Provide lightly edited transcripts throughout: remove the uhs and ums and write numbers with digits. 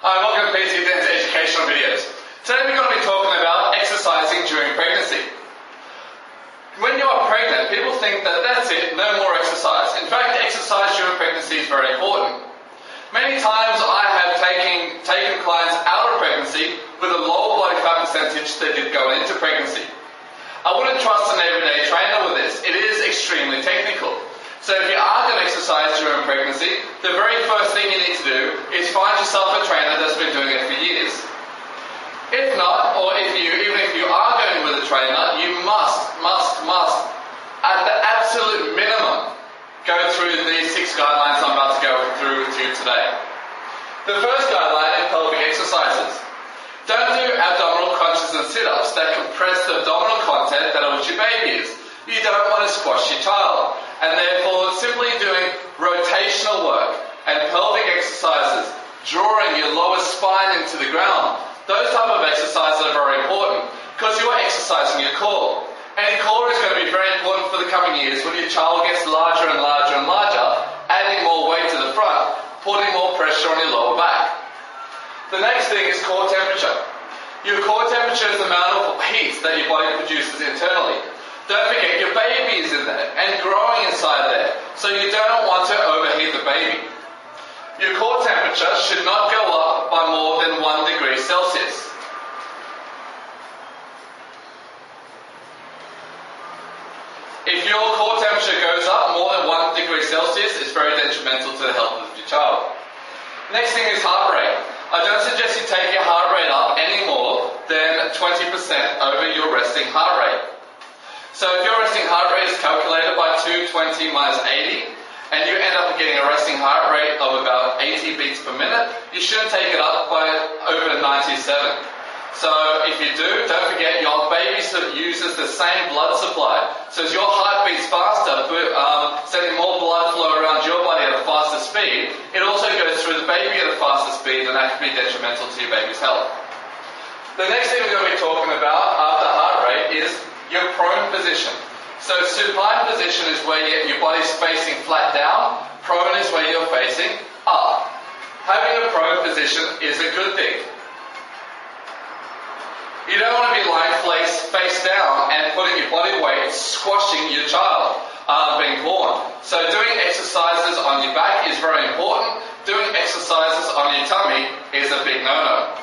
Hi, welcome to PC Den's educational videos. Today we're going to be talking about exercising during pregnancy. When you are pregnant, people think that that's it, no more exercise. In fact, exercise during pregnancy is very important. Many times I have taken clients out of pregnancy with a lower body fat percentage they did going into pregnancy. I wouldn't trust an everyday trainer with this. It is extremely technical. So if you are going to exercise during pregnancy, the very first thing you need to do is find yourself a trainer that's been doing it for years. If not, or even if you are going with a trainer, you must, at the absolute minimum, go through these 6 guidelines I'm about to go through with you today. The first guideline is pelvic exercises. Don't do abdominal crunches and sit-ups that compress the abdominal content that of which your baby is. You don't want to squash your child, and therefore simply doing rotational work and pelvic exercises, drawing your lower spine into the ground. Those type of exercises are very important because you are exercising your core. And your core is going to be very important for the coming years when your child gets larger and larger and larger, adding more weight to the front, putting more pressure on your lower back. The next thing is core temperature. Your core temperature is the amount of heat that your body produces internally. Don't forget your baby is in there and growing inside there, so you don't want to overheat the baby. Your core temperature should not go up by more than 1 degree Celsius. If your core temperature goes up more than 1 degree Celsius, it's very detrimental to the health of your child. Next thing is heart rate. I don't suggest you take your heart rate up any more than 20% over your resting heart rate. So if your resting heart rate is calculated by 220 minus 80, and you end up getting a resting heart rate of about 80 beats per minute, you shouldn't take it up by over 97. So if you do, don't forget your baby uses the same blood supply. So as your heart beats faster, sending more blood flow around your body at a faster speed, it also goes through the baby at a faster speed, and that can be detrimental to your baby's health. The next thing we're going to be talking about after heart rate is your prone position. So supine position is where your body's facing flat down. Prone is where you're facing up. Having a prone position is a good thing. You don't want to be lying face down and putting your body weight squashing your child being born. So doing exercises on your back is very important. Doing exercises on your tummy is a big no-no.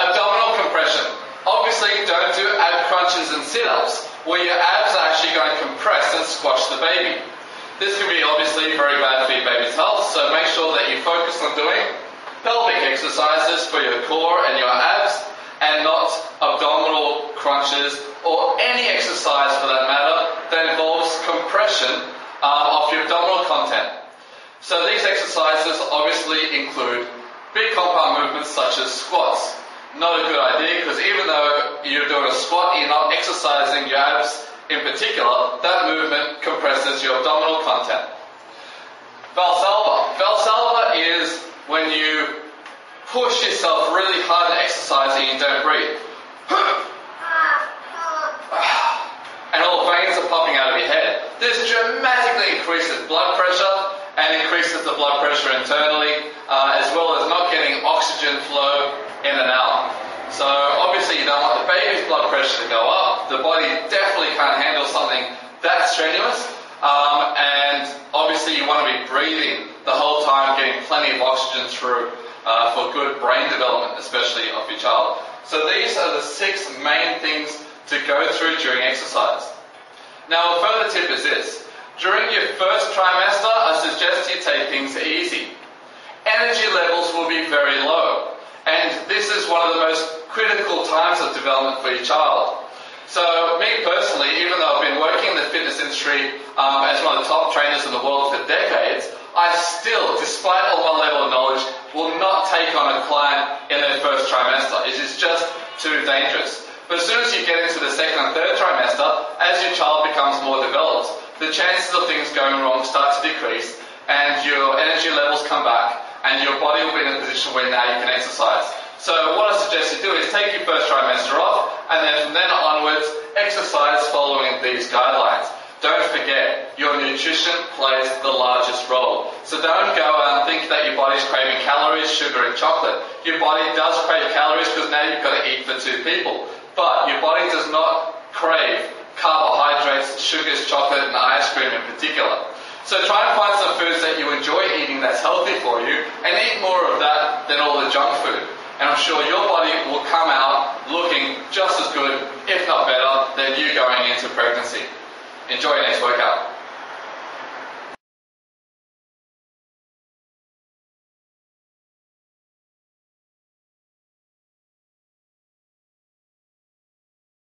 Abdominal compression. Obviously, don't do ab crunches and sit-ups where your abs are actually going to compress and squash the baby. This can be obviously very bad for your baby's health, so make sure that you focus on doing pelvic exercises for your core and your abs, and not abdominal crunches or any exercise for that matter that involves compression of your abdominal content. So these exercises obviously include big compound movements such as squats. Not a good idea, because even though you're doing a squat, you're not exercising your abs in particular. That movement compresses your abdominal content. Valsalva. Valsalva is when you push yourself really hard in exercising and you don't breathe. And all the veins are popping out of your head. This dramatically increases blood pressure and increases the blood pressure internally, as well as not getting oxygen flow in and out. So obviously you don't want the baby's blood pressure to go up. The body definitely can't handle something that strenuous. And obviously you want to be breathing the whole time, getting plenty of oxygen through for good brain development, especially of your child. So these are the 6 main things to go through during exercise. Now a further tip is this. During your first trimester, I suggest you take things easy. Energy levels will be very low. And this is one of the most critical times of development for your child. So me personally, even though I've been working in the fitness industry as one of the top trainers in the world for decades, I still, despite all my level of knowledge, will not take on a client in their first trimester. It is just too dangerous. But as soon as you get into the 2nd and 3rd trimester, as your child becomes more developed, the chances of things going wrong start to decrease, and your energy levels come back, and your body will be in a position where now you can exercise. So what I suggest you do is take your first trimester off, and then from then onwards, exercise following these guidelines. Don't forget, your nutrition plays the largest role. So don't go and think that your body's craving calories, sugar and chocolate. Your body does crave calories because now you've got to eat for 2 people. But your body does not crave carbohydrates, sugars, chocolate and ice cream in particular. So try and find some foods that you enjoy eating that's healthy for you and eat more of that than all the junk food. And I'm sure your body will come out looking just as good, if not better, than you going into pregnancy. Enjoy your next workout.